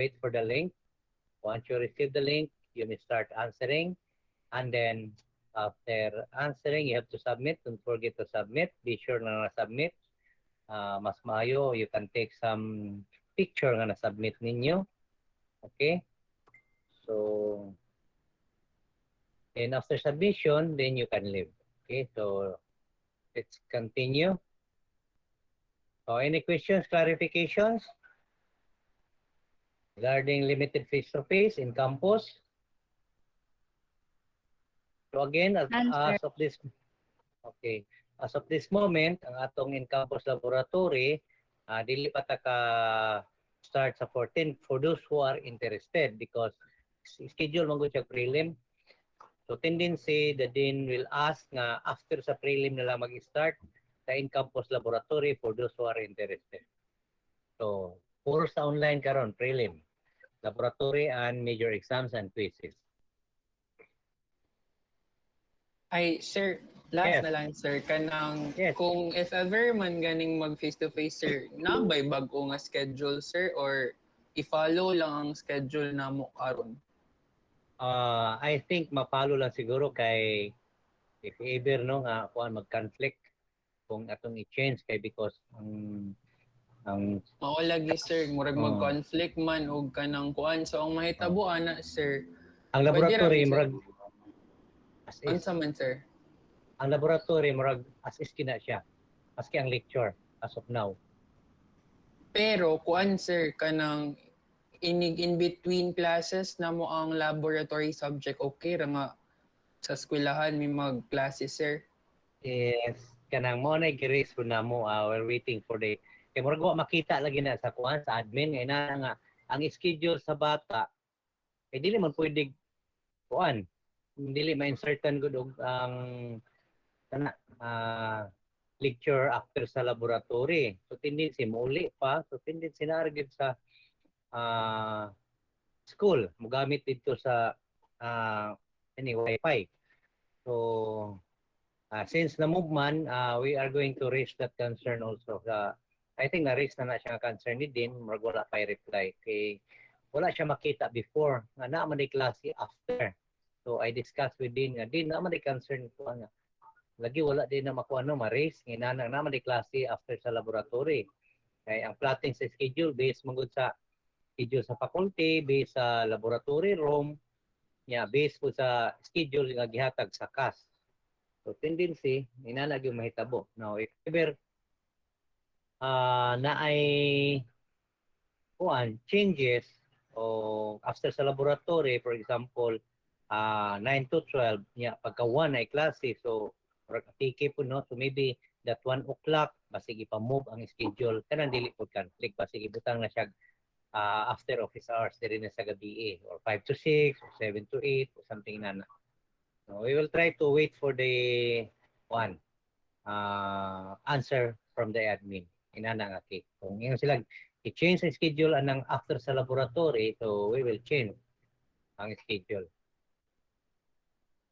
wait for the link. Once you receive the link, you may start answering. And then after answering, you have to submit. Don't forget to submit. Be sure na na-submit. Mas maayo, you can take some picture nga na-submit ninyo. Okay? So, and after submission, then you can leave. Okay? So, let's continue. So, any questions, clarifications? Regarding limited face-to-face in campus? So again, as of this, okay, as of this moment, ang atong in-campus laboratory, dili pa ta ka start sa 14 for those who are interested because schedule man gud siya prelim. So tendency, the dean will ask nga after sa prelim nila mag-start sa in-campus laboratory for those who are interested. So, puro sa online karon prelim, laboratory and major exams and quizzes. Ay, sir, last Yes. na lang, sir. Kanang, Yes. kung if ever man ganing mag face-to-face, sir, nabay bago nga schedule, sir? Or i-follow lang ang schedule na mo karon? I think mapalo lang siguro kay if ever no nga kuan mag-conflict kung atong i-change kay because ang Mao lagi, sir, murag mag-conflict man og kanang kuan. So ang mahitabo ana, sir. Ang laboratory pwede ra, murag as is. Unsa man, sir? Ang laboratory murag as is kina siya. Maski ang lecture as of now. Pero kuan, sir, kanang in between classes na mo ang laboratory subject, okay ra nga sa eskwelahan may magklase, sir? Yes, kanang mo na i-raise po na mo, we're waiting for the kay murag wa makita lagi na sa kuan sa admin ngay na nga ang schedule sa bata dili man pwede kuan dili ma-insertan gud og ang kana lecture after sa laboratory. So tendency muli pa, so tendency na gid sa school mogamit dito sa any wifi. So since na move man, we are going to raise that concern also. I think na-raise na siya concern ni Dean, murag wala pa reply. Kay wala siya makita before, nga na man klase after. So I discussed with Dean, nga Dean, na man concern ko nga. Lagi wala din na makuha no, ma-raise, nga na man klase after sa laboratory. Kay ang plotting sa schedule, based mong sa schedule sa faculty, based sa laboratory room, based po sa schedule nga gihatag sa CAS. So tendency, inalag yung mahitabo. Now, if ever na ay changes o after sa laboratory, for example, 9 to 12, pagka 1 ay klase, so tiki po, no? So maybe that 1 o'clock, basig ipa-move ang schedule, kanang dili po conflict, basig ibutang na siya after office hours, diri na sa gabi or 5 to 6, or 7 to 8, or something na. So we will try to wait for the answer from the admin. Inana nga kay. Kung yung sila i-change ang schedule anang after sa laboratory, so we will change ang schedule.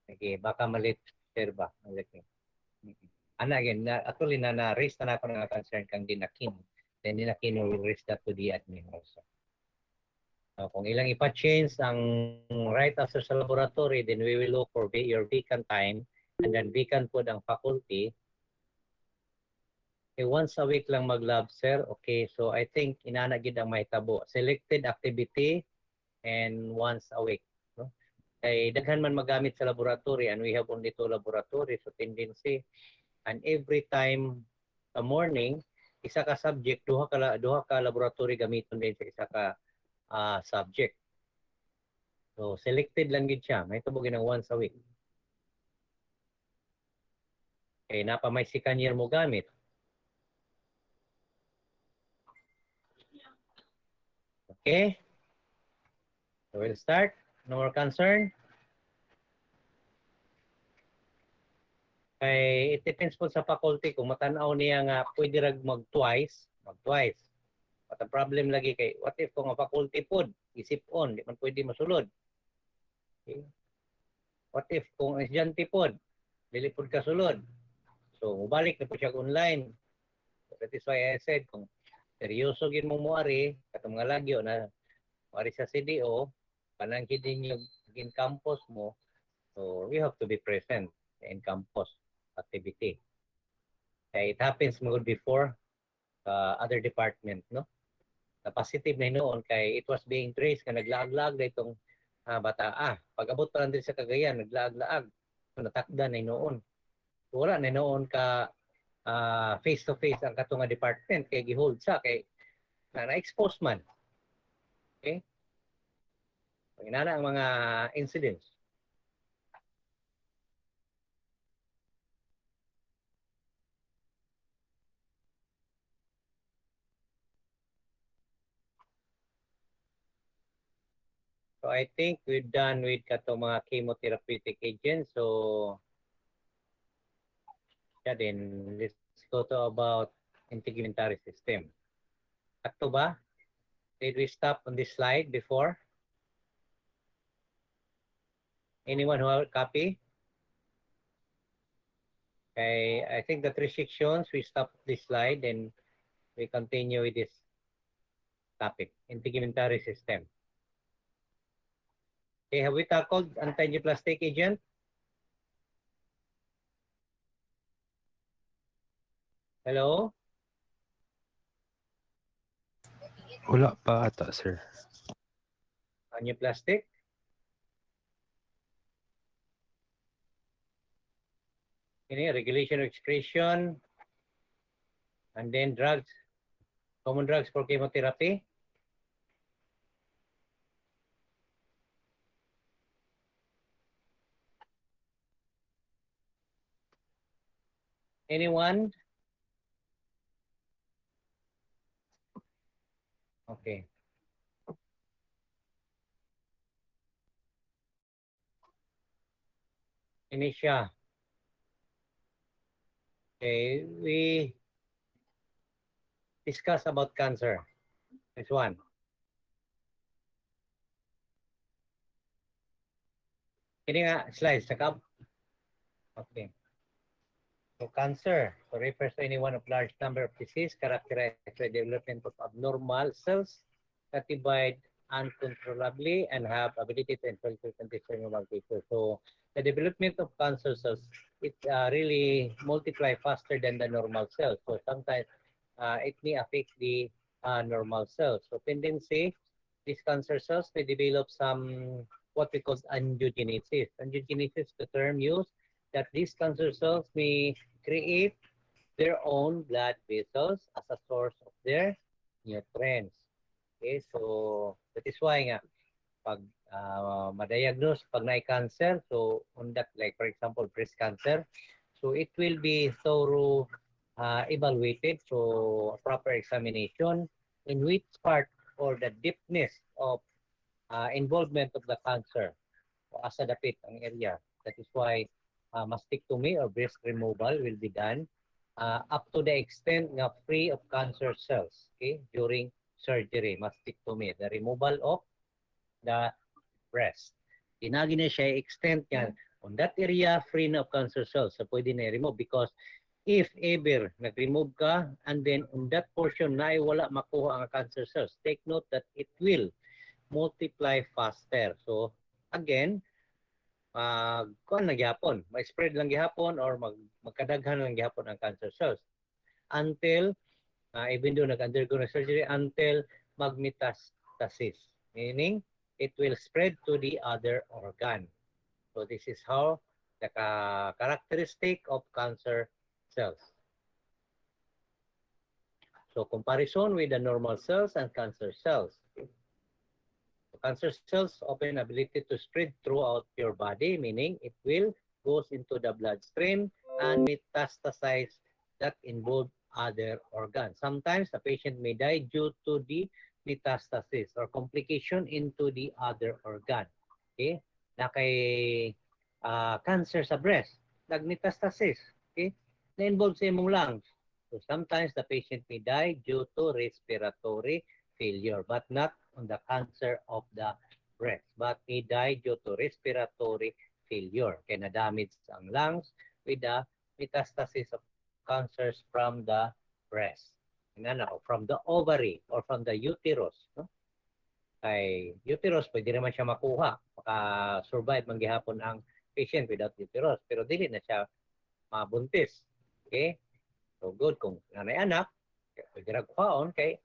Okay, baka malit sir ba? Ana again, actually na-raise na ako ng concern kang Dinakin. Then Dinakin will raise that to the admin also. So, kung ilang ipa-change ang right after sa laboratory, then we will look for your vacant time and then vacant po ang faculty. Okay, once a week lang mag-lab, sir. Okay, so I think inanagid ang mahitabo. Selected activity and once a week. No? Kay daghan man magamit sa laboratory and we have only 2 laboratory. So tendency, and every time sa morning, isa ka subject, duha ka laboratory gamiton din sa isa ka subject. So selected lang gid siya. Mahitabo ginang once a week. Okay, napa may second year mo gamit. Okay, so we'll start. No more concern. Ay, it depends po sa faculty kung matanaw niya nga pwede rag mag-twice. But ang problem lagi kay, what if kung ang faculty po, isip on, di man pwede masulod. Okay. What if kung estudyante po, dili po kasulod. So, mubalik na po siya online. So, that is why I said, kung seryoso gin mo muari, katong nga lagyo na Wari sa CDO, kanang din yung in campus mo, so you have to be present in campus activity. Kaya it happens more before other department, no? Na positive na noon kay it was being traced ka naglaag-laag na itong bata. Pag-abot pa lang din sa Cagayan, naglaag-laag. So, natakda na noon. So, wala na noon ka face-to-face ang katong department kay gihold sa kay na-expose man. Okay? Inana ang mga incidents. So I think we're done with katong mga chemotherapeutic agents. So yeah, then let's go to about integumentary system. Sakto ba? Did we stop on this slide before? Anyone who have a copy? Okay, I think the 3 sections, we stop this slide and we continue with this topic, integumentary system. Okay, have we tackled antidiaplastic agent? Hello? Wala pa ata, sir. Angioplastic? Ini regulation of excretion, and then drugs, common drugs for chemotherapy. Anyone? Okay. Ini siya. Okay, we discuss about cancer. This one. Ini nga slides, sakab. Okay. So cancer so refers to any one of large number of disease characterized by development of abnormal cells that divide uncontrollably and have ability to infiltrate and destroy normal tissues. So the development of cancer cells, it really multiply faster than the normal cells. So sometimes it may affect the normal cells. So tendency, these cancer cells may develop some what we call angiogenesis. Angiogenesis, the term used that these cancer cells may create their own blood vessels as a source of their nutrients. Okay, so that is why nga pag ma-diagnose pag na-cancer, so on that, like for example breast cancer, so it will be thorough evaluated, so a proper examination in which part or the deepness of involvement of the cancer o asa dapit ang area. That is why mastectomy or breast removal will be done up to the extent na free of cancer cells, okay, during surgery, mastectomy, the removal of the breast. Tinagi na siya extent yan. On that area, free na of cancer cells. So pwede na i-remove because if ever nag-remove ka and then on that portion na wala makuha ang cancer cells, take note that it will multiply faster. So again, kuan lang gihapon, ma-spread lang gihapon or magkadaghan lang gihapon ang cancer cells until even though nag-undergo na surgery until magmetastasis, meaning it will spread to the other organ. So this is how the characteristic of cancer cells. So comparison with the normal cells and cancer cells. Cancer cells open ability to spread throughout your body, meaning it will goes into the bloodstream and metastasize that involve other organs. Sometimes the patient may die due to the metastasis or complication into the other organ. Okay? Na kay cancer sa breast, nagmetastasis. Okay? Na-involve sa imong lungs. So sometimes the patient may die due to respiratory failure, but not on the cancer of the breast, but may die due to respiratory failure. Kaya na-damage ang lungs with the metastasis of cancers from the breast, from the ovary or from the uterus. No? Kay uterus, pwede naman siya makuha. Maka-survive man gihapon ang patient without uterus. Pero dili na siya mabuntis. Okay? So good kung nanay anak, pwede ra kuhaon kay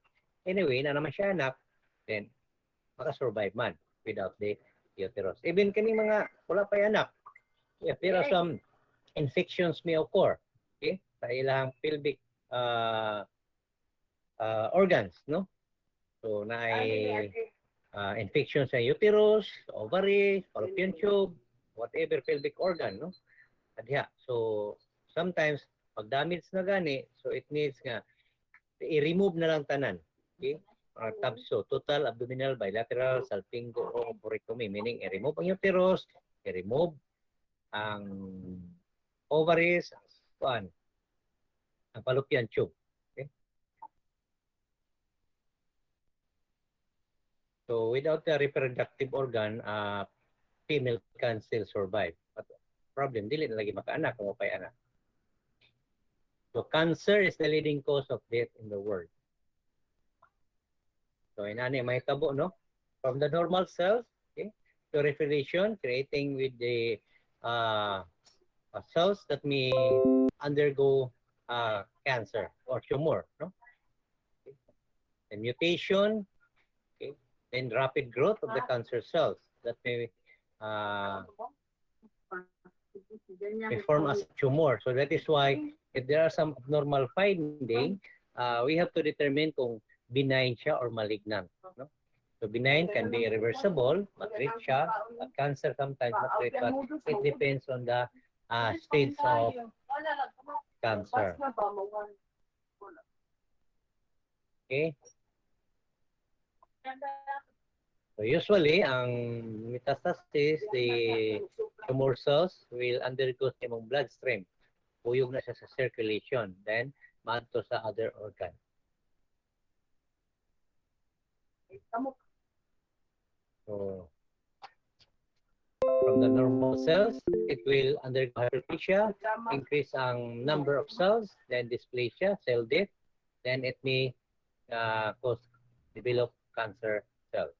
anyway na naman siya anak, then maka-survive man without the uterus. Even kani mga wala pa anak, yeah, pero some infections may occur, okay, sa ilang pelvic organs, no? So na infection sa uterus, ovary, fallopian tube, whatever pelvic organ, no? Adya. So sometimes pag damage na gani, so it needs nga i-remove na lang tanan. Okay? So total abdominal, bilateral, salpingo, o oophorectomy, meaning i-remove ang uterus, i-remove ang ovaries, ang fallopian tube. Okay? So without the reproductive organ, female can still survive. But problem, dili na lagi maka-anak kung mapay anak. So cancer is the leading cause of death in the world. So inani may tabo, no? From the normal cells, okay, to respiration, creating with the cells that may undergo cancer or tumor, no? Okay. The mutation, okay, then rapid growth of the cancer cells that may form as a tumor. So that is why if there are some abnormal finding, we have to determine kung benign siya or malignant. No? So benign can be reversible, mag-treat siya. But cancer sometimes mag-treat, but it depends on the stage of cancer. Okay? So usually, ang metastasis, the tumor cells will undergo sa imong bloodstream. Uyog na siya sa circulation. Then, maadto sa other organ. So, from the normal cells, it will undergo hyperplasia, increase ang number of cells, then dysplasia, cell death, then it may develop cancer cells.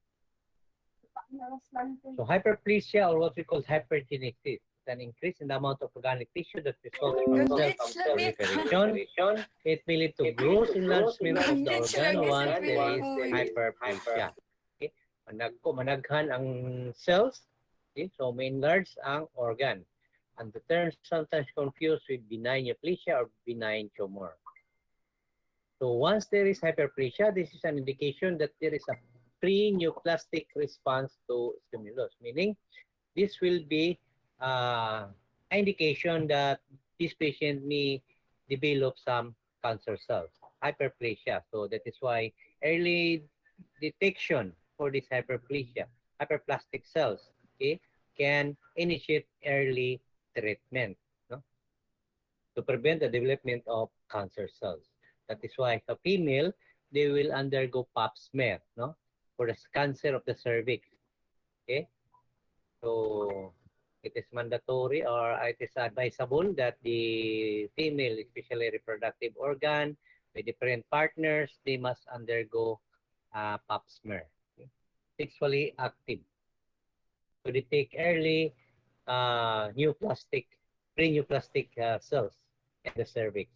So hyperplasia, or what we call hypergenesis, is an increase in the amount of organic tissue that results from cell proliferation. It may lead to gross enlargement of the organ once there is hyperplasia. Okay? Managhan ang cells, okay? So may enlarge ang organ. And the term is sometimes confused with benign neoplasia or benign tumor. So once there is hyperplasia, this is an indication that there is a pre-neoplastic response to stimulus, meaning this will be an indication that this patient may develop some cancer cells, hyperplasia. So that is why early detection for this hyperplasia, hyperplastic cells, okay, can initiate early treatment, no, to prevent the development of cancer cells. That is why the female, they will undergo pap smear, no, for the cancer of the cervix. Okay, so it is mandatory or it is advisable that the female, especially reproductive organ with different partners, they must undergo pap smear. Okay? Sexually active to detect early pre-neoplastic cells in the cervix.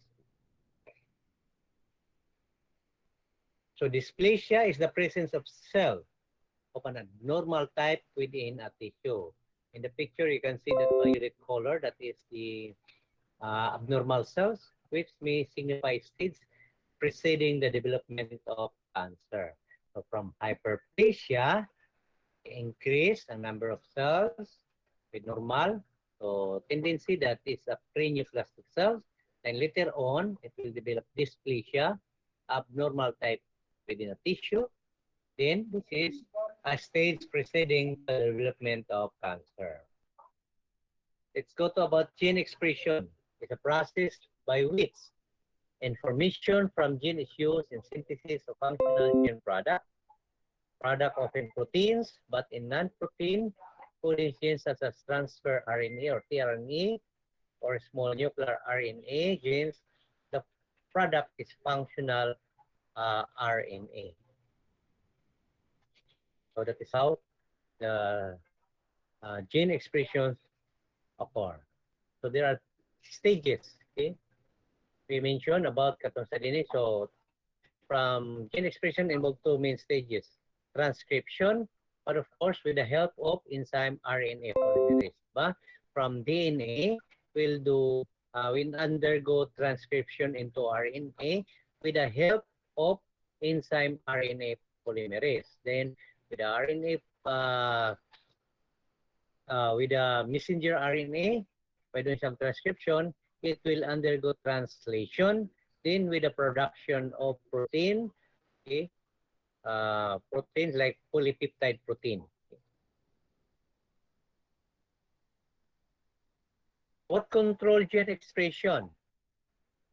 So dysplasia is the presence of cell of an abnormal type within a tissue. In the picture, you can see that violet color, that is the abnormal cells, which may signify stage preceding the development of cancer. So from hyperplasia, increase the number of cells with normal. So tendency that is a pre-neoplastic cells. And later on, it will develop dysplasia, abnormal type within a tissue. Then this is a stage preceding the development of cancer. Let's go to about gene expression. It's a process by which information from gene is used in synthesis of functional gene product of proteins, but in non-protein coding genes such as transfer RNA or tRNA or small nuclear RNA genes, the product is functional RNA. So that is how the gene expressions occur. So there are stages. Okay, we mentioned about katong sa dinhi. So from gene expression involved two main stages: transcription, but of course with the help of enzyme RNA polymerase. Ba? From DNA, will undergo transcription into RNA with the help of enzyme RNA polymerase. Then with the RNA with the messenger RNA, by doing some transcription, it will undergo translation. Then with the production of protein, okay, proteins like polypeptide protein. What control gene expression?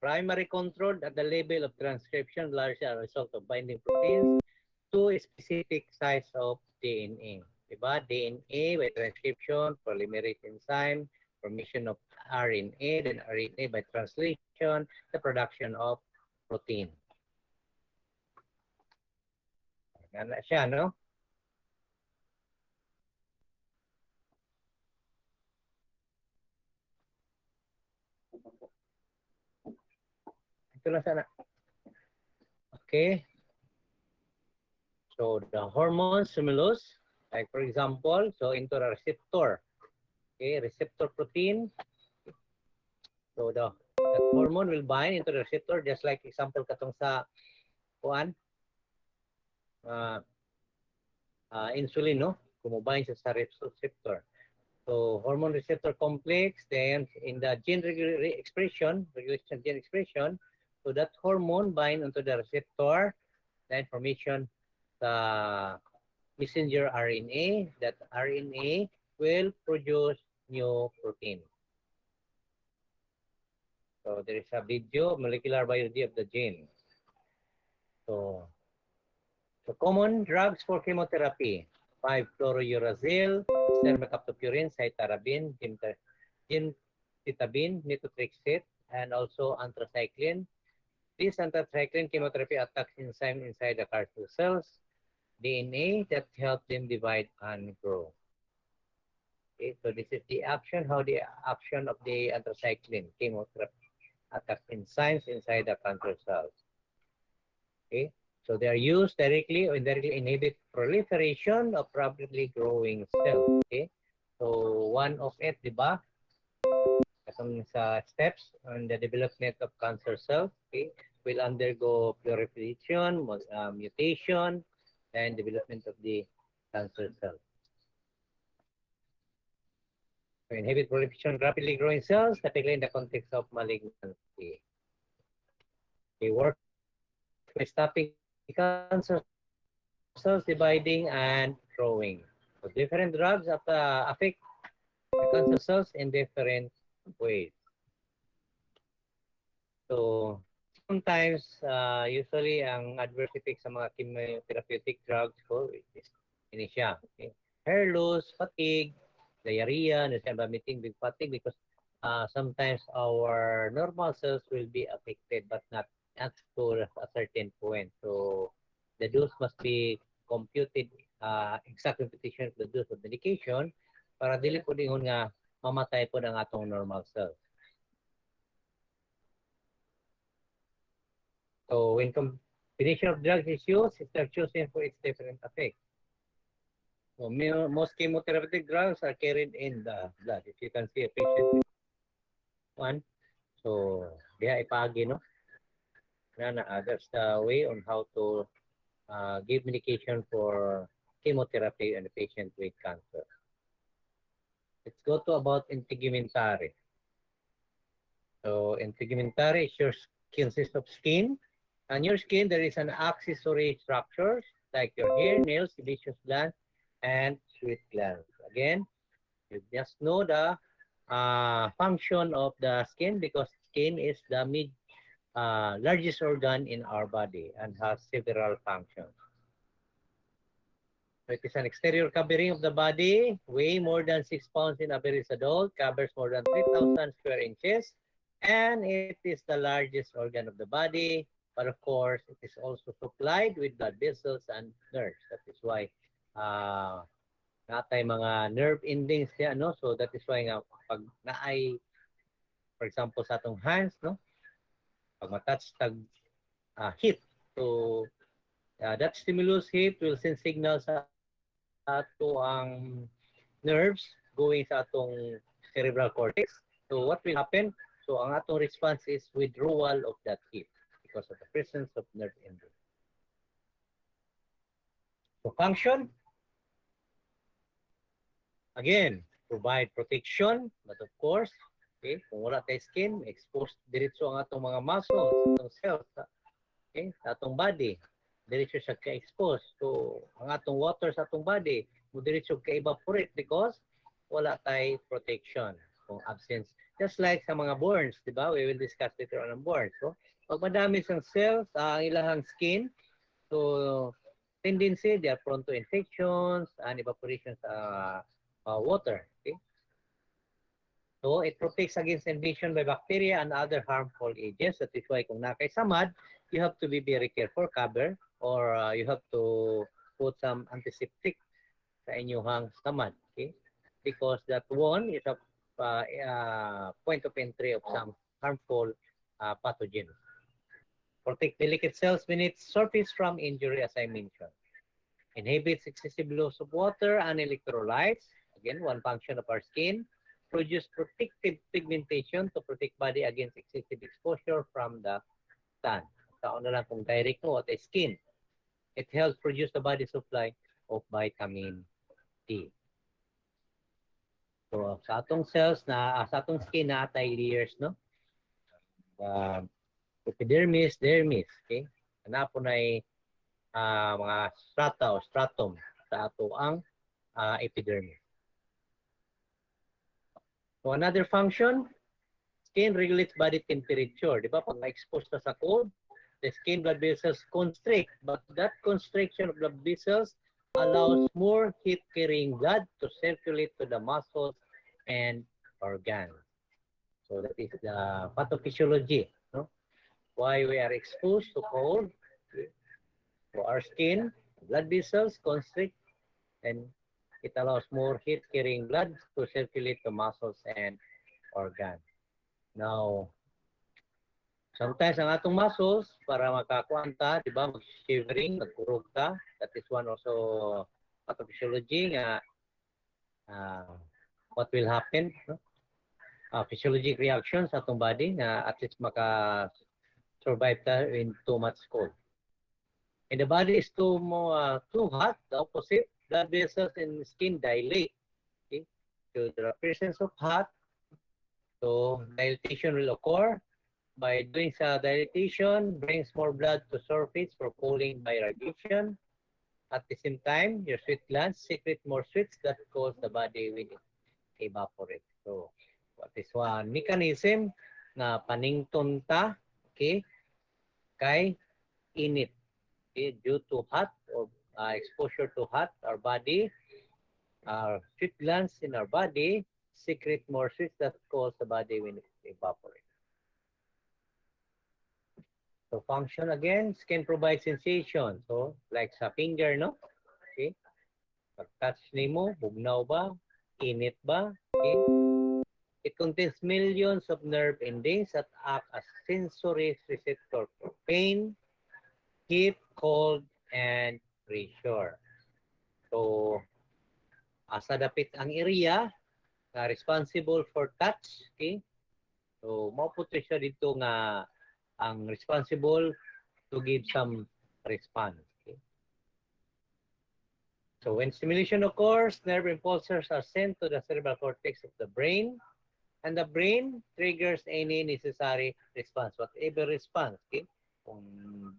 Primary control at the level of transcription, largely as a result of binding proteins to a specific size of DNA. Diba? DNA by transcription, polymerase enzyme, formation of RNA, then RNA by translation, the production of protein. Yan na siya, no? Ito na sana. Okay. So the hormone stimulus, like for example, so into the receptor. Okay, receptor protein. So that hormone will bind into the receptor, just like example katong sa kuan, insulin, no? Kumubind siya sa receptor. So hormone receptor complex, then in the gene regulation gene expression, so that hormone bind onto the receptor, then formation the messenger RNA. That RNA will produce new protein. So there is a video, molecular biology of the gene. So common drugs for chemotherapy: 5-fluorouracil, spermacaptopurine, cytarabine, gemcitabine, methotrexate, and also anthracycline. This anthracycline chemotherapy attacks enzyme inside the cardiac cells, DNA, that help them divide and grow. Okay, so this is the action, how the action of the anthracycline chemotherapy attacks enzymes inside the cancer cells. Okay, so they are used directly or indirectly inhibit proliferation of rapidly growing cells. Okay, so one of it, di ba? Katong sa steps on the development of cancer cells, okay, will undergo proliferation, mutation, and development of the cancer cells. So inhibit proliferation of rapidly growing cells, typically in the context of malignancy. They work by stopping cancer cells dividing and growing. So different drugs affect the cancer cells in different ways. So sometimes, usually ang adverse effects sa mga chemotherapeutic drugs ko is ini siya. Okay? Hair loss, fatigue, diarrhea, vomiting with fatigue, because sometimes our normal cells will be affected but not to a certain point. So the dose must be computed, exact computation of the dose of medication para dili po dingon nga mamatay po ang atong normal cells. So when combination of drugs is used, it's chosen for its different effects. So most chemotherapeutic drugs are carried in the blood. If you can see a patient with one, so diha ipagi, no? That's the way on how to give medication for chemotherapy in a patient with cancer. Let's go to about integumentary. So integumentary consists of skin. On your skin, there is an accessory structures like your hair, nails, sebaceous gland, and sweat glands. Again, you just know the function of the skin, because skin is the largest organ in our body and has several functions. So it is an exterior covering of the body, weigh more than 6 pounds in average adult, covers more than 3,000 square inches, and it is the largest organ of the body. But of course, it is also supplied with blood vessels and nerves. That is why natay mga nerve endings niya, no? So that is why nga pag naay, for example, sa atong hands, no? Pag matouch tag heat, so that stimulus heat will send signal sa ato ang nerves going sa atong cerebral cortex. So what will happen? So ang atong response is withdrawal of that heat because of the presence of nerve endings. So function, again, provide protection, but of course, okay, kung wala kay skin, exposed diretso ang atong mga muscles, atong cells, okay, sa atong body, diretso siya ka-expose. So, ang atong water sa atong body, mo diretso ka-evaporate because wala tay protection kung absence. Just like sa mga burns, di ba? We will discuss later on ang burns. So, pag madami sang cells, ang ilahang skin, so tendency, they are prone to infections and evaporation sa water. Okay? So, it protects against invasion by bacteria and other harmful agents. That is why kung nakay samad, you have to be very careful, cover, or you have to put some antiseptic sa inyong samad. Okay? Because that one is a point of entry of some harmful pathogens. Protect delicate cells beneath surface from injury, as I mentioned. Inhibits excessive loss of water and electrolytes. Again, one function of our skin. Produce protective pigmentation to protect body against excessive exposure from the sun. Taon na lang kung direct mo at skin. It helps produce the body supply of vitamin D. So, sa atong cells, sa atong skin na atay layers, no? Epidermis, dermis, okay? Hanapon ay mga strata o stratum sa ato ang epidermis. So another function, skin regulates body temperature. Di ba? Pag ma-expose na sa cold, the skin blood vessels constrict. But that constriction of blood vessels allows more heat-carrying blood to circulate to the muscles and organs. So that is the pathophysiology. No? Why we are exposed to cold. So our skin, blood vessels constrict, and it allows more heat-carrying blood to circulate to muscles and organs. Now, sometimes ang atong muscles, para makakuan ta, di ba, mag-shivering, magkurog ta. That is one also pathophysiology nga what will happen, no? Physiologic reactions sa atong body na at least maka-survive ta in too much cold. And the body is too hot, the opposite, blood vessels and skin dilate. Okay? So the presence of hot, so dilatation will occur. By doing sa dilatation, brings more blood to surface for cooling by radiation. At the same time, your sweat glands secrete more sweats that cause the body will evaporate. So, what is one mechanism na panington ta, okay, kay init. Okay, due to hot or exposure to hot, our body, our sweat glands in our body secrete more sweats that cause the body will evaporate. So function again, skin provides sensation. So like sa finger, no? Okay. Pag-touch nimo, bugnaw ba? Init ba? Okay. It contains millions of nerve endings that act as sensory receptor for pain, heat, cold, and pressure. So, asa dapit ang area na responsible for touch, okay? So, mauputo siya dito nga ang responsible to give some response. Okay? So, when stimulation occurs, nerve impulses are sent to the cerebral cortex of the brain, and the brain triggers any necessary response, whatever response. Okay? Kung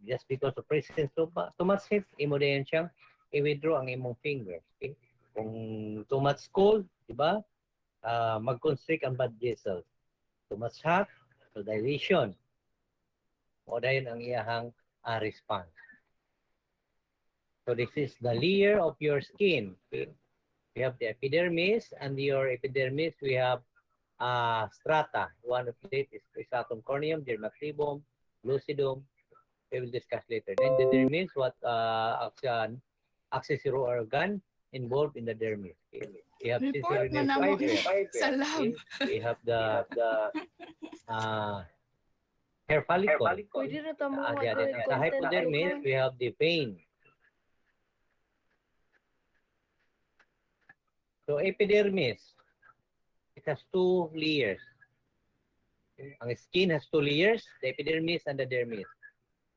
just because of presence too much heat, imo din siyang i-withdraw ang imong fingers. Okay? Kung too much cold, di ba? Mag-constrict ang blood vessels. Too much hot, so dilation. O dahil ang iyahang response. So this is the layer of your skin. Okay? We have the epidermis, and your epidermis we have strata. One of it is stratum corneum, dermatibum, lucidum. We will discuss later. Then the dermis, what accessory organ, involved in the dermis. Okay? We have Report sensory man nerve na mo fiber. sa lab. Okay? We have the hair follicle. Pwede na tamo Sa mag-content hypodermis, icon. we have the vein. So epidermis, it has two layers. Ang skin has two layers, the epidermis and the dermis.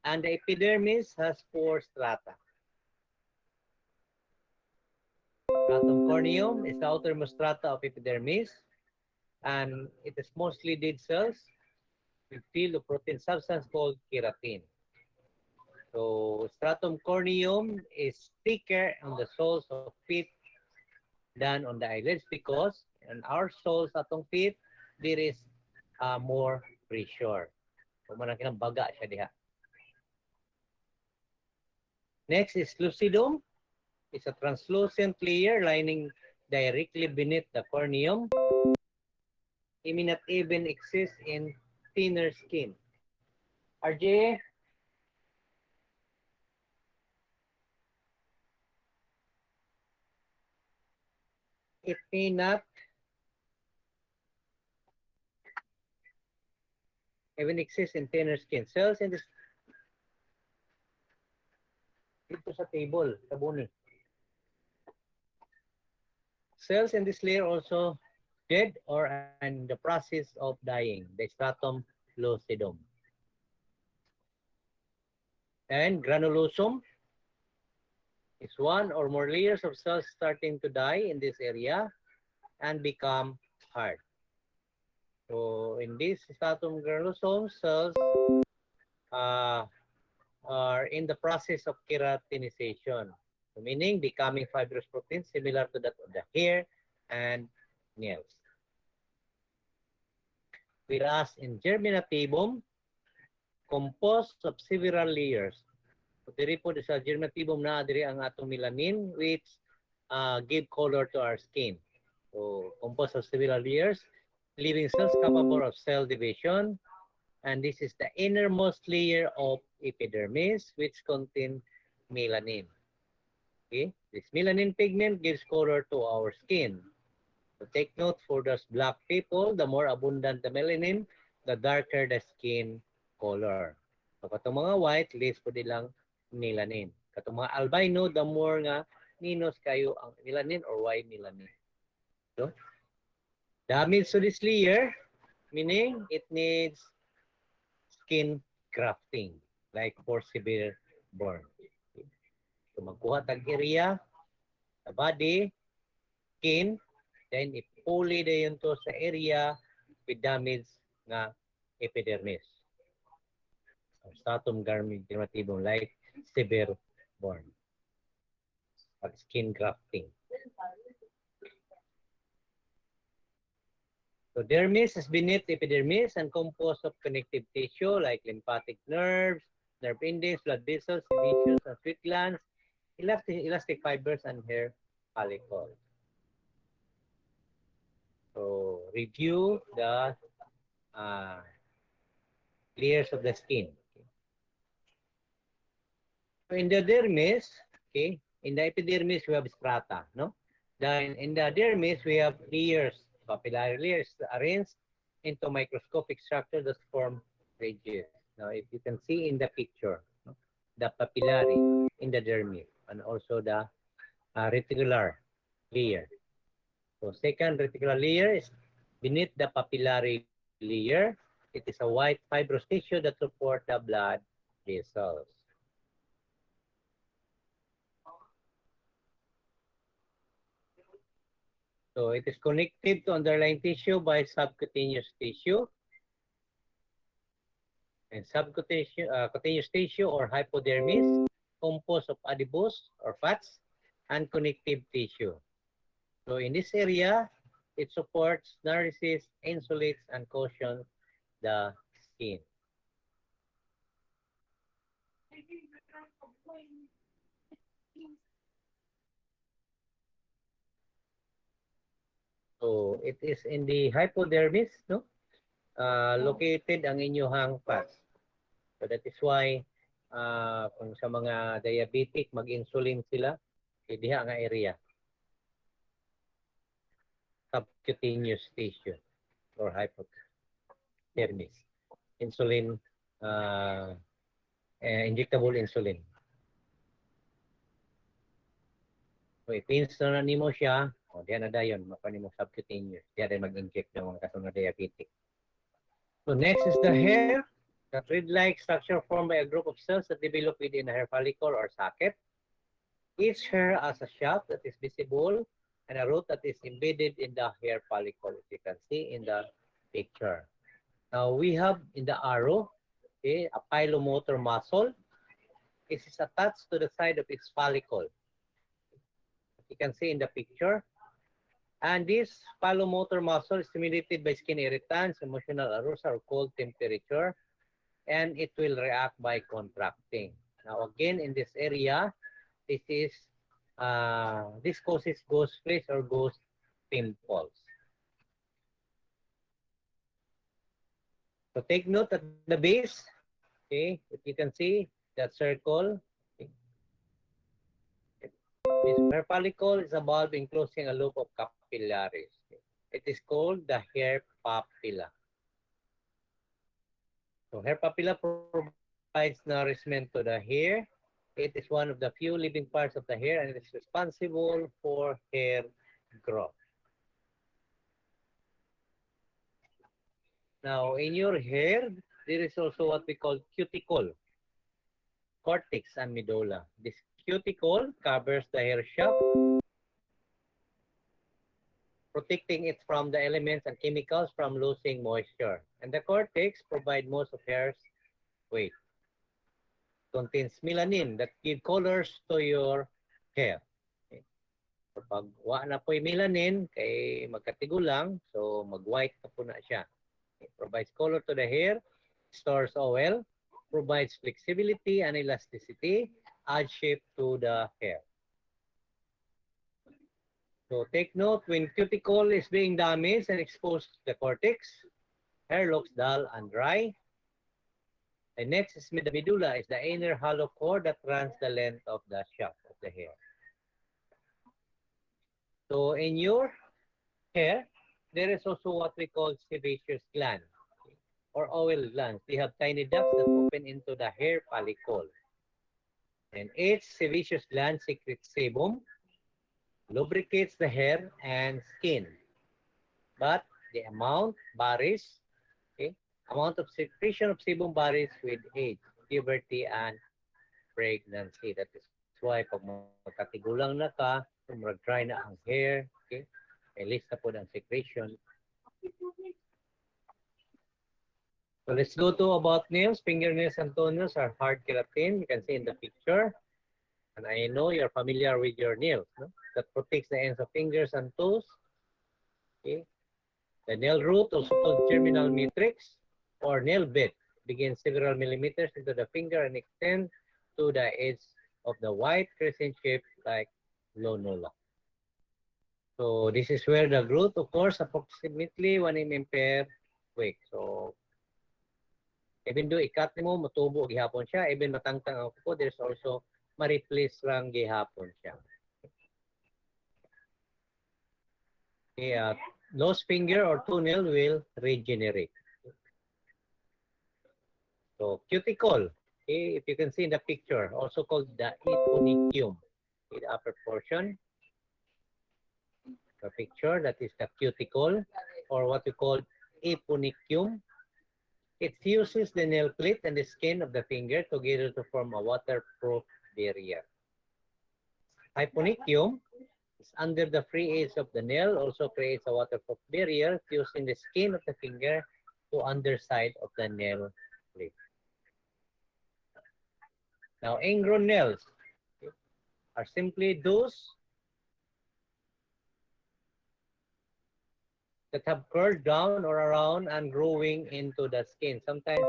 And the epidermis has four strata. Stratum corneum is the outermost strata of epidermis, and it is mostly dead cells with field of protein substance called keratin. So stratum corneum is thicker on the soles of feet than on the eyelids because in our soles atong feet there is more pressure. So manang baga siya diha. Next is lucidum. It's a translucent layer lining directly beneath the corneum. It may not even exist in thinner skin. RJ? It may not even exist in thinner skin. Cells in this dito sa table, sa buni. Cells in this layer also dead or in the process of dying, the stratum lucidum. And granulosum is one or more layers of cells starting to die in this area and become hard. So in this stratum granulosum, cells are in the process of keratinization. So meaning becoming fibrous proteins similar to that of the hair and nails. Whereas in germinativum, composed of several layers. So diri po sa germinativum na diri ang atong melanin which give color to our skin. So composed of several layers, living cells capable of cell division, and this is the innermost layer of epidermis which contain melanin. Okay, this melanin pigment gives color to our skin. So take note for those black people, the more abundant the melanin, the darker the skin color. So katong mga white, less po nilang melanin. Katong mga albino, the more nga minus kayo ang melanin or white melanin. So, damage to this layer, meaning it needs skin grafting, like for severe burn. So magkuha tag area, the body, skin, then ipuli dayon to sa area with damage nga epidermis. Or stratum dermativum, like severe burn. Or skin grafting. So dermis is beneath epidermis and composed of connective tissue like lymphatic nerves, nerve index, blood vessels, sebaceous and sweat glands, elastic fibers, and hair follicles. So review the layers of the skin. So in the dermis, okay, in the epidermis we have strata, no? Then in the dermis we have layers, papillary layers arranged into microscopic structures that form ridges. Now if you can see in the picture, no? The papillary in the dermis and also the reticular layer. So second reticular layer is beneath the papillary layer. It is a white fibrous tissue that support the blood vessels. So it is connected to underlying tissue by subcutaneous tissue. And subcutaneous tissue or hypodermis composed of adipose or fats and connective tissue. So in this area, it supports, nourishes, insulates, and cushions the skin. So it is in the hypodermis, no? Located ang inyong fats. So that is why kung sa mga diabetic mag-insulin sila, diha nga area. subcutaneous tissue or hypodermis. Insulin, injectable insulin. So, i-pinch na nimo siya, o diyan na dayon, mapanimo subcutaneous. Diyan rin mag-inject ng mga kasunod na diabetic. So, next is the hair. The thread-like structure formed by a group of cells that develop within a hair follicle or socket. Each hair has a shaft that is visible and a root that is embedded in the hair follicle, as you can see in the picture. Now, we have in the arrow, okay, a pilomotor muscle. It is attached to the side of its follicle. You can see in the picture. And this pilomotor muscle is stimulated by skin irritants, emotional arousal, or cold temperature, and it will react by contracting. Now, again, in this area, this causes ghost fleas or ghost pimples. So take note at the base, okay, if you can see that circle. Okay. This hair follicle is a bulb enclosing a loop of capillaries. It is called the hair papilla. So hair papilla provides nourishment to the hair. It is one of the few living parts of the hair and it is responsible for hair growth. Now, in your hair, there is also what we call cuticle, cortex, and medulla. This cuticle covers the hair shaft, protecting it from the elements and chemicals from losing moisture. And the cortex provides most of hair's weight. Contains melanin that give colors to your hair. Okay. So pag wa na po yung melanin, kay magkatigulang, so mag-white na po na siya. It provides color to the hair, stores oil, provides flexibility and elasticity, adds shape to the hair. So take note, when cuticle is being damaged and exposed to the cortex, hair looks dull and dry. And next is the medulla, is the inner hollow core that runs the length of the shaft of the hair. So in your hair, there is also what we call sebaceous gland or oil glands. They have tiny ducts that open into the hair follicle. And each sebaceous gland secretes sebum, lubricates the hair and skin. But the amount varies. Okay? Amount of secretion of sebum varies with age, puberty, and pregnancy. That is why pag magkatigulang na ka, mag-dry na ang hair, okay? Release na po ng secretion. So let's go to about nails. Fingernails and toenails are hard keratin. You can see in the picture. And I know you're familiar with your nails, no? That protects the ends of fingers and toes. Okay. The nail root, also called germinal matrix or nail bed, begins several millimeters into the finger and extends to the edge of the white crescent shape like lonula. So this is where the growth occurs approximately 1 mm per week. So even though ikat mo, matubo gihapon siya, even matangtang ang kuko, there's also ma-replace lang gihapon siya. Okay, nose finger or toenail will regenerate. So cuticle, okay, if you can see in the picture, also called the eponychium, the upper portion. The picture, that is the cuticle or what we call eponychium. It fuses the nail plate and the skin of the finger together to form a waterproof barrier. Hyponychium is under the free edge of the nail, also creates a waterproof barrier, fusing the skin of the finger to underside of the nail plate. Now, ingrown nails are simply those that have curled down or around and growing into the skin. Sometimes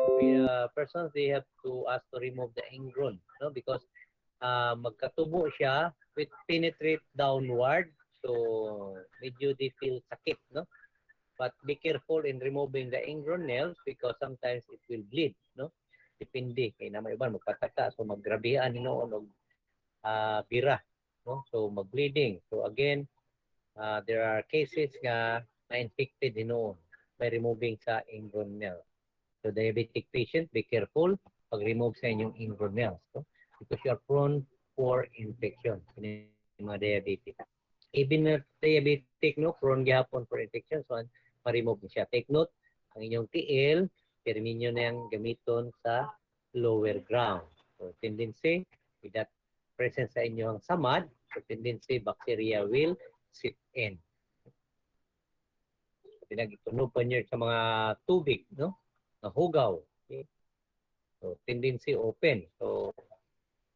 persons, they have to ask to remove the ingrown, no? Because magkatubo siya, it penetrate downward, so medyo they feel sakit, no? But be careful in removing the ingrown nails because sometimes it will bleed, no? Depende, kay na may iban magpataka, so maggrabihan, no, og bira, no? So mag-bleeding. So again, there are cases nga na-infected noon by removing sa ingrown nails. So diabetic patient, be careful pag-remove sa inyong ingrown nails. No? Because you are prone for infection. Mga diabetic. Even na diabetic, no, prone gihapon for infection. So, ma-remove niya siya. Take note, ang inyong tiil, pirmin nyo na yung gamiton sa lower ground. So, tendency, with that presence sa inyong samad, so tendency, bacteria will sit in. Pinag-itunog pa nyo sa mga tubig, no? Nahugaw. Okay? So, tendency open. So,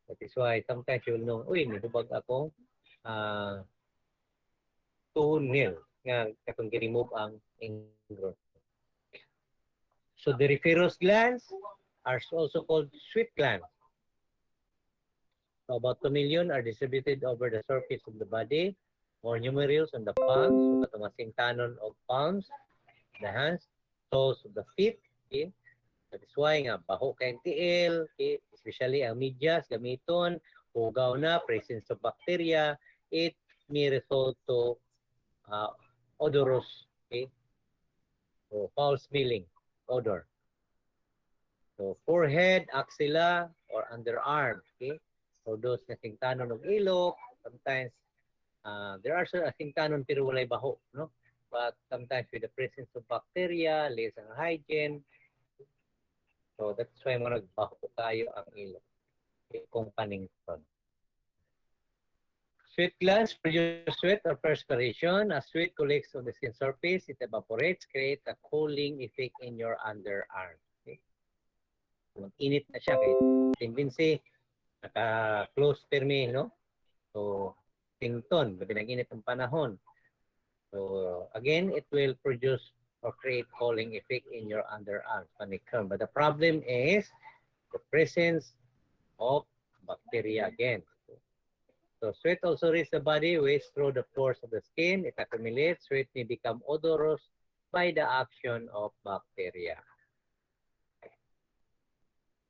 that is why sometimes you'll know, uy, may hubag akong toenail nga katong gi-remove ang ingrown. So the referous glands are also called sweat glands. So about 2 million are distributed over the surface of the body, more numerous on the palms, so katumasing tanon of palms, the hands, toes of the feet. Okay? That is why nga baho kayong tiil, okay? Especially ang medyas, gamiton, hugaw na, presence of bacteria, it may result to odorous, okay? So foul smelling odor. So forehead, axilla, or underarm, okay? So those na singtanon ng ilok, sometimes there are some singtanon pero walay baho, no? But sometimes with the presence of bacteria, less ang hygiene. So that's why mo nagbaho tayo ang ilok. Okay? Kung panington. Sweat glands produce sweat or perspiration. As sweat collects on the skin surface, it evaporates, create a cooling effect in your underarm. Okay? Init na siya kay tendency naka-close permi, no? So, tington, pinag-init ang panahon. So, again, it will produce or create cooling effect in your underarms, panicum. But the problem is the presence of bacteria again. So sweat also reaches the body waste through the pores of the skin. It accumulates. Sweat may become odorous by the action of bacteria.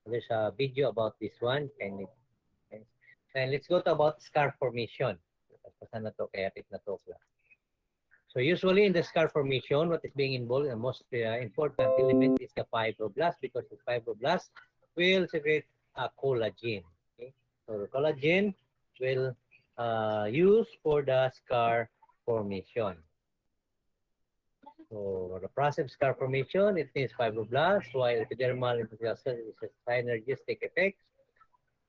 There's a video about this one. And let's go to about scar formation. So usually in the scar formation, what is being involved, the most important element is the fibroblast, because the fibroblast will secrete collagen. Okay? So the collagen will use for the scar formation. So the process of scar formation, it needs fibroblasts, while epidermal is a synergistic effect.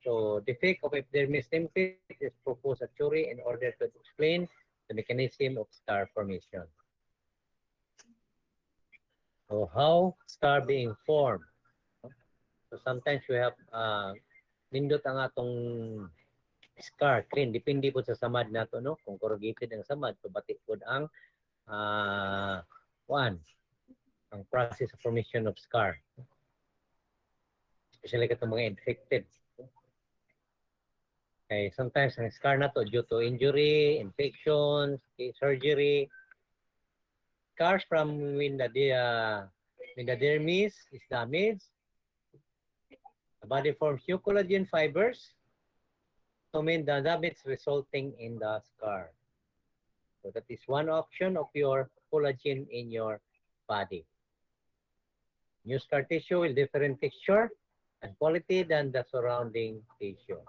So the effect of epidermis template is proposed at theory in order to explain the mechanism of scar formation. So how scar being formed? So sometimes we have nindot ang atong scar clean, depende po sa samad nato, no? Kung corrugated ang samad, so batik po ang ang process of formation of scar. Especially katong mga infected. Okay, sometimes ang scar na to due to injury, infections, okay, surgery. Scars from when the dermis is damaged, the body forms new collagen fibers to mean the damage resulting in the scar. So that is one option of your collagen in your body. New scar tissue will different texture and quality than the surrounding tissue.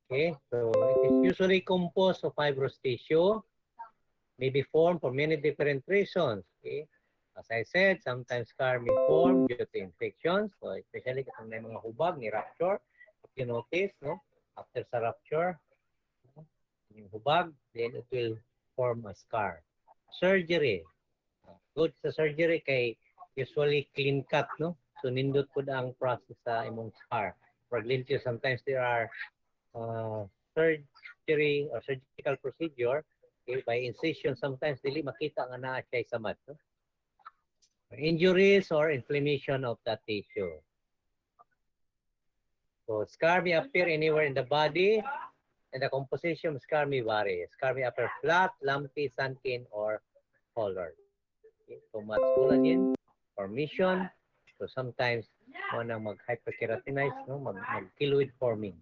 Okay, so it is usually composed of fibrous tissue, may be formed for many different reasons. Okay, as I said, sometimes scar may form due to infections, so especially kung may mga hubag ni rupture. If you notice, no, after sa rupture, yung hubag, then it will form a scar. Surgery, good sa surgery kay usually clean cut, no? So nindot po ang process sa imong scar. For example, sometimes there are surgery or surgical procedure, okay, by incision, sometimes dili makita nga naa siya samad, no? Injuries or inflammation of the tissue. So scar may appear anywhere in the body, and the composition of scar may vary. Scar may appear flat, lumpy, sunken, or colored. Okay, so much collagen formation. So sometimes mo nang mag-hyperkeratinize, no, mag-keloid forming.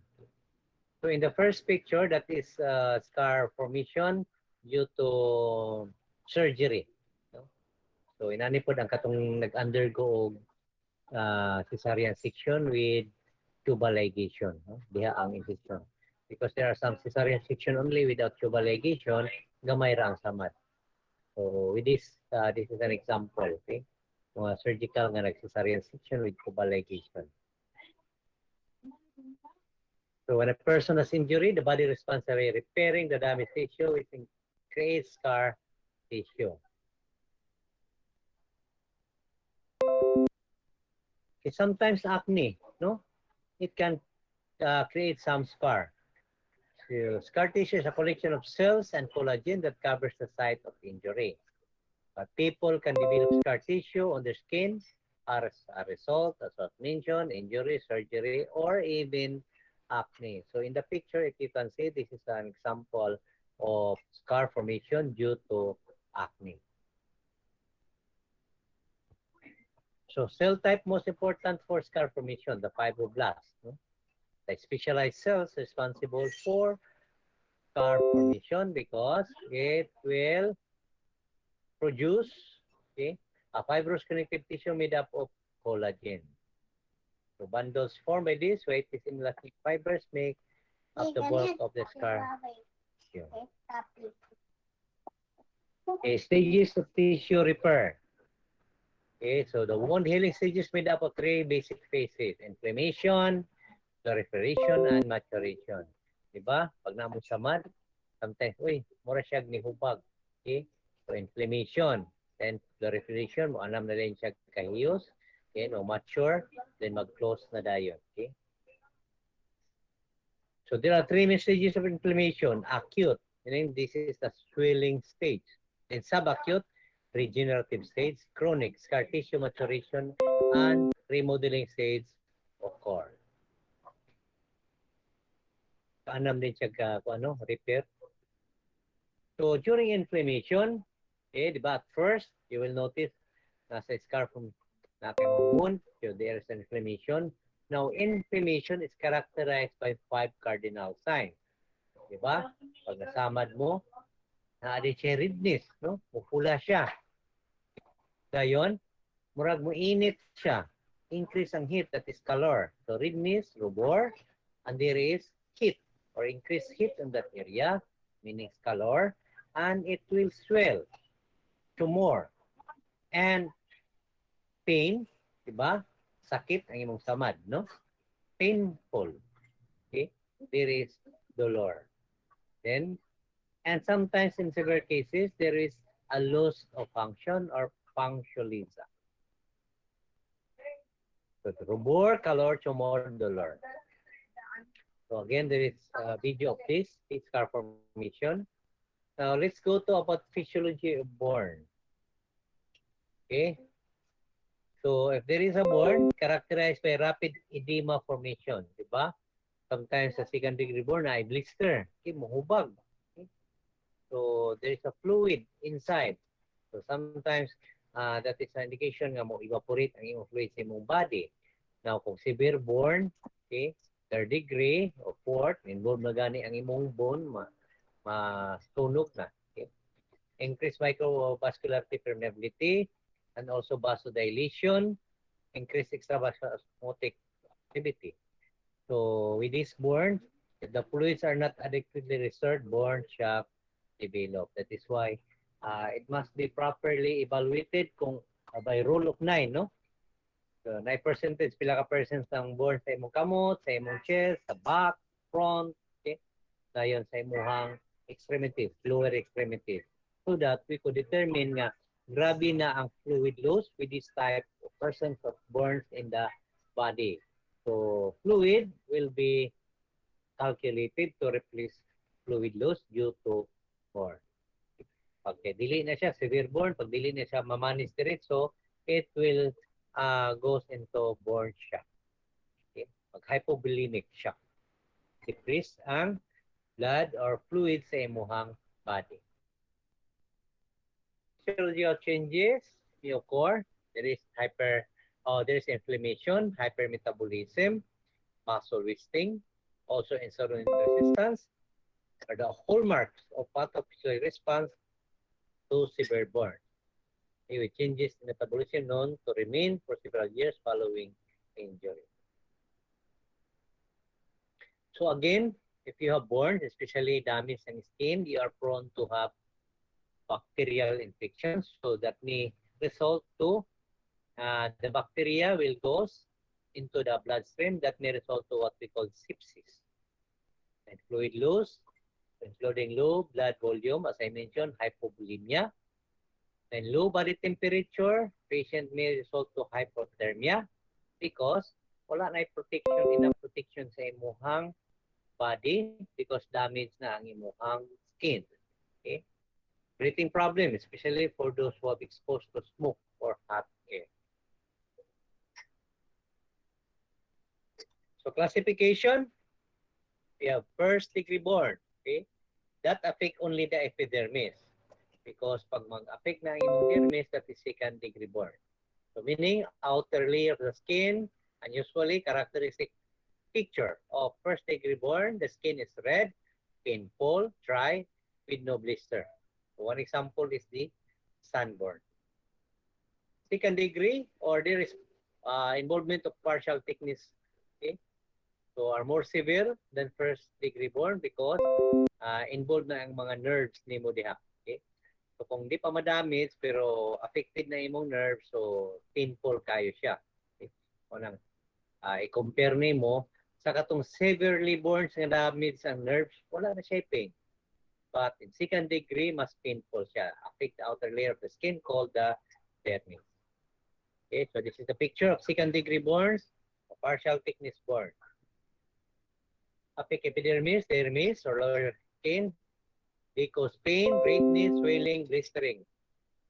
So in the first picture, that is scar formation due to surgery. No? So inani po ang katong nag-undergo cesarean section with tubal ligation. No? Diha ang incision. Because there are some cesarean section only without tubal ligation, gamay ra ang samad. So with this, this is an example. Okay? Mga surgical nga nag-cesarean section with tubal ligation. So when a person has injury, the body responds by repairing the damaged tissue, which creates scar tissue. Okay, sometimes acne, no? It can create some scar. So scar tissue is a collection of cells and collagen that covers the site of injury. But people can develop scar tissue on their skin as a result, as was mentioned, injury, surgery, or even acne. So in the picture, if you can see, this is an example of scar formation due to acne. So cell type most important for scar formation, the fibroblasts. No? The specialized cells responsible for scar formation because it will produce a fibrous connective tissue made up of collagen. So bundles formed by this weight is inelastic fibers make up the bulk of the scar. Okay, stages of tissue repair. Okay, so the wound healing stage is made up of 3 basic phases: inflammation, proliferation, and maturation. Diba? Pag namon samad, sometimes, mura siya nihubag. Okay? So inflammation, then proliferation, mo anam na rin siya kahiyos. Okay, no, mature, then mag-close na dayon. Okay? So there are 3 main stages of inflammation. Acute, meaning this is the swelling stage. Then subacute, regenerative stage, chronic, scar tissue maturation, and remodeling stage occur. Anam din siya repair. So during inflammation, di ba, at first, you will notice nasa scar from natin wound, so there is an inflammation. Now, inflammation is characterized by 5 cardinal signs. Di ba? Pag nasamad mo, naadi siya redness, no? Popula siya. Gayon, murag mo init siya. Increase ang heat, that is calor. So redness, rubor, and there is heat or increased heat in that area, meaning calor, and it will swell to more. And pain, diba? Sakit ang imong samad, no? Painful. Okay? There is dolor. Then, and sometimes in severe cases, there is a loss of function or punctualism. So, rubor, calor, tumor, dolor. So again, there is a video of this scar formation. Now, let's go to about physiology of burn. Okay? So, if there is a burn, characterized by rapid edema formation, di ba? Sometimes sa second degree burn, ay blister, okay, mahubag. Okay? So, there is a fluid inside. So, sometimes, that is an indication nga mo evaporate ang imong fluid sa imong body. Now, kung severe burn, okay, third degree or fourth, involved na gani ang imong bone, masunog na. Okay? Increased microvascular permeability, and also vasodilation, increased extravascular osmotic activity. So with this burn, if the fluids are not adequately restored, burn shock develop. That is why it must be properly evaluated kung by rule of 9, no? So 9 percentage, pila ka percent ang burn sa imong kamot, sa imong chest, sa back, front, okay? Dayon sa imong extremities, lower extremities. So that we could determine nga grabe na ang fluid loss with this type of persons of burns in the body. So fluid will be calculated to replace fluid loss due to burn. Pag dili na siya, severe burn, pag dili na siya mamanis diretso, it will goes into burn shock. Okay? Pag hypovolemic shock. Decrease ang blood or fluid sa imuhang body. Physiological changes may occur. There is inflammation, hypermetabolism, muscle wasting, also insulin resistance, are the hallmarks of pathophysiological response to severe burn. With changes in metabolism known to remain for several years following injury. So again, if you have burns, especially damage in skin, you are prone to have bacterial infections. So that may result to the bacteria will go into the bloodstream. That may result to what we call sepsis. And fluid loss, including low blood volume, as I mentioned, hypovolemia. And low body temperature, patient may result to hypothermia because wala na protection, enough protection sa imuhang body because damage na ang imuhang skin. Okay? Breathing problem, especially for those who have exposed to smoke or hot air. So classification, we have first degree burn. Okay? That affect only the epidermis because pag mag-affect na ang imong dermis, that is second degree burn. So meaning outer layer of the skin, and usually characteristic picture of first degree burn, the skin is red, painful, dry, with no blister. So one example is the sunburn. Second degree, or there is involvement of partial thickness. Okay? So are more severe than first degree burn because involved na ang mga nerves ni mo diha. Okay? So kung di pa ma-damage pero affected na imong nerves, so painful kayo siya. Okay? O nang i-compare nimo sa katong severely burns nga damage ang nerves, wala na siya pain. But in second degree, mas painful siya. Affect the outer layer of the skin called the dermis. Okay, so this is the picture of second degree burns, a partial thickness burn. Affect epidermis, dermis, or lower skin. They cause pain, redness, swelling, blistering.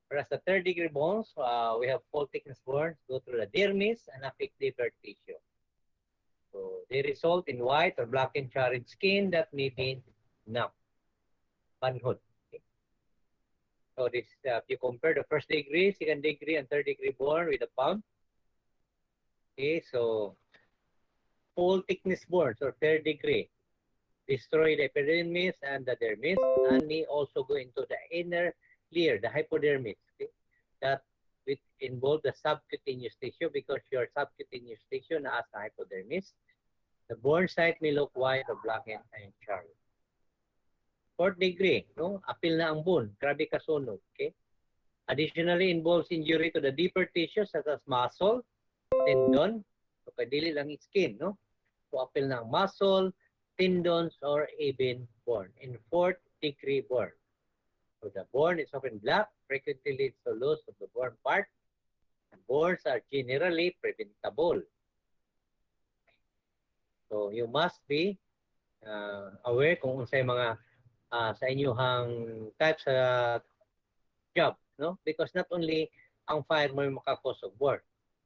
Whereas the third degree burns, we have full thickness burns, go through the dermis and affect liver tissue. So they result in white or black and charred skin that may be numb. Panhood. Okay. So this, if you compare the first degree, second degree, and third degree burn with the palm. Okay, so full thickness burns or third degree destroy the epidermis and the dermis, and may also go into the inner layer, the hypodermis. Okay? That will involve the subcutaneous tissue because your subcutaneous tissue na as hypodermis. The burn site may look white or black and charred. Fourth degree, no? Apil na ang bone, grabe kasunog. Okay? Additionally, involves injury to the deeper tissues such as muscle, tendon, so kadili lang skin, no? So apil na ang muscle, tendons, or even bone. In fourth degree burn. So the bone is often black, frequently leads to loss of the burn part. And burns are generally preventable. So you must be aware kung unsay mga sa inyong type sa job, no? Because not only ang fire mo yung makakos of burn,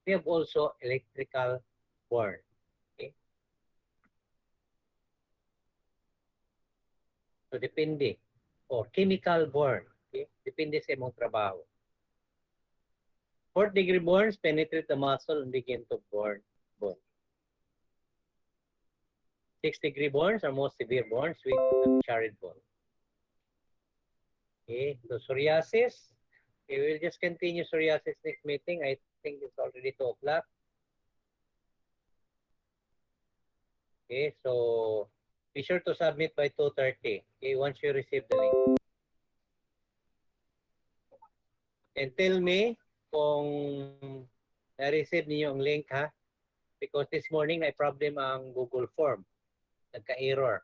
we have also electrical burn. Okay? So depende. Or chemical burn. Okay? Depende sa imong trabaho. Fourth degree burns penetrate the muscle and begin to burn bone. 6th degree burns are most severe burns with charred bone. Okay, so psoriasis. Okay, we'll just continue psoriasis next meeting. I think it's already 2 o'clock. Okay, so be sure to submit by 2:30. Okay, once you receive the link. And tell me kung na-receive niyo ang link, ha? Because this morning, may problem ang Google Form. Nagka-error.